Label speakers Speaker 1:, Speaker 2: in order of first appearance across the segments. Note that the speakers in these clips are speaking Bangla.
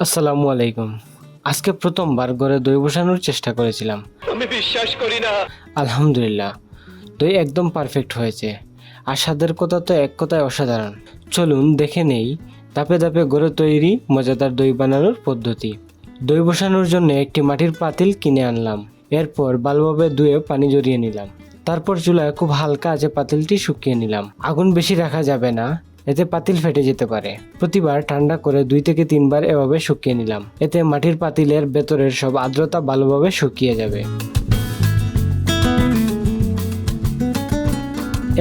Speaker 1: আসসালামু আলাইকুম। আজকে প্রথমবার ঘরে দই বসানোর চেষ্টা করেছিলাম।
Speaker 2: আমি বিশ্বাস করি না।
Speaker 1: আলহামদুলিল্লাহ, দই একদম পারফেক্ট হয়েছে। আর স্বাদের কথা তো এক কথায় অসাধারণ। চলুন দেখে নেই ধাপে ধাপে ঘরে তৈরি মজাদার দই বানানোর পদ্ধতি। দই বসানোর জন্য একটি মাটির পাতিল কিনে আনলাম। এরপর ভালোভাবে ধুয়ে পানি ঝরিয়ে নিলাম। তারপর চুলায় খুব হালকা আঁচে পাতিলটি শুকিয়ে নিলাম। আগুন বেশি রাখা যাবে না, এতে পাতিল ফেটে যেতে পারে। প্রতিবার ঠান্ডা করে 2 থেকে 3 বার এভাবে শুকিয়ে নিলাম। এতে মাটির পাতিলের ভেতরের সব আর্দ্রতা ভালোভাবে শুকিয়ে যাবে।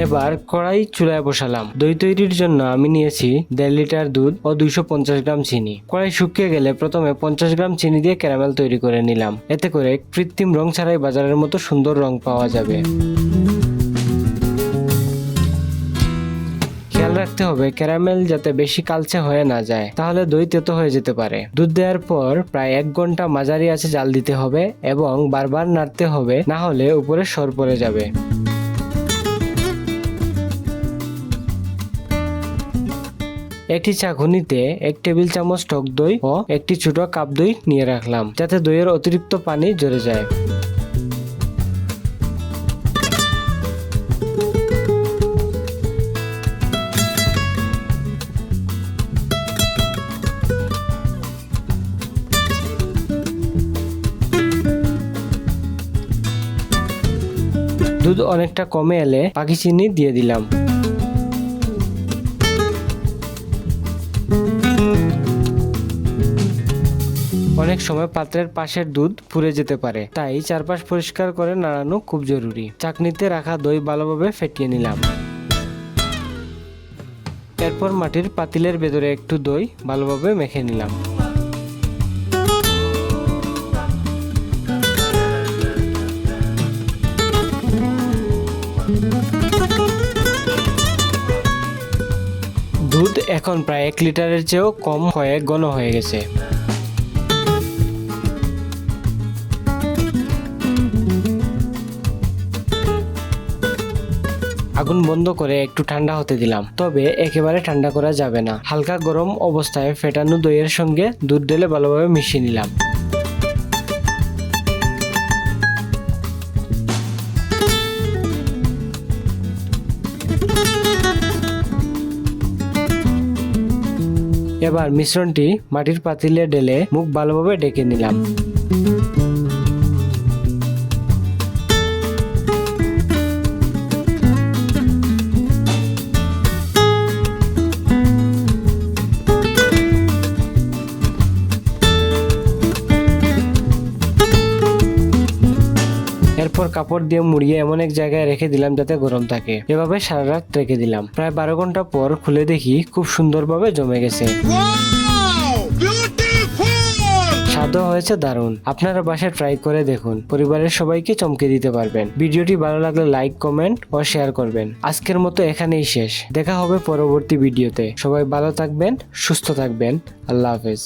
Speaker 1: এবার কড়াই চুলায় বসালাম। দই তৈরির জন্য আমি নিয়েছি 1.5 লিটার দুধ ও 250 গ্রাম চিনি। কড়াই শুকিয়ে গেলে প্রথমে 50 গ্রাম চিনি দিয়ে ক্যারামেল তৈরি করে নিলাম। এতে করে কৃত্রিম রং ছাড়াই বাজারের মতো সুন্দর রং পাওয়া যাবে। খেয়াল রাখতে হবে ক্যারামেল যাতে বেশি কালচে হয়ে না যায়, তাহলে দই তেতো হয়ে যেতে পারে। দুধ দেওয়ার পর প্রায় 1 ঘন্টা মাঝারি আঁচে জাল দিতে হবে এবং বারবার নাড়তে হবে, না হলে উপরে সর পড়ে যাবে। একটি চাকুনিতে 1 টেবিল চামচ টক দই ও একটি ছোট কাপ দই নিয়ে রাখলাম, যাতে দইয়ের অতিরিক্ত পানি ঝরে যায়। দুধ অনেকটা কমে এলে বাকি চিনি দিয়ে দিলাম। অনেক সময় পাত্রের পাশের দুধ পুড়ে যেতে পারে, তাই চারপাশ পরিষ্কার করে নাড়ানো খুব জরুরি। চাকনিতে রাখা দই ভালোভাবে ফেটিয়ে নিলাম। এরপর মাটির পাতিলের ভেতরে একটু দই ভালোভাবে মেখে নিলাম। দুধ এখন প্রায় 1 লিটারের চেয়েও কম হয়ে ঘন হয়ে গেছে। আগুন বন্ধ করে একটু ঠান্ডা হতে দিলাম, তবে একেবারে ঠান্ডা করা যাবে না। হালকা গরম অবস্থায় ফেটানো দইয়ের সঙ্গে দুধ ঢেলে ভালোভাবে মিশিয়ে নিলাম। এবার মিশ্রণটি মাটির পাতিলে ঢেলে মুখ ভালোভাবে ঢেকে নিলাম। এরপর কাপড় দিয়ে মুড়িয়ে এমন এক জায়গায় রেখে দিলাম যাতে গরম থাকে। এভাবে সারা রাত রেখে দিলাম। প্রায় 12 ঘন্টা পর খুলে দেখি খুব সুন্দরভাবে জমে গেছে। স্বাদও হয়েছে দারুণ। আপনারা বাসায় ট্রাই করে দেখুন, পরিবারের সবাইকে চমকে দিতে পারবেন। ভিডিওটি ভালো লাগলে লাইক, কমেন্ট ও শেয়ার করবেন। আজকের মতো এখানেই শেষ। দেখা হবে পরবর্তী ভিডিওতে। সবাই ভালো থাকবেন, সুস্থ থাকবেন। আল্লাহ হাফেজ।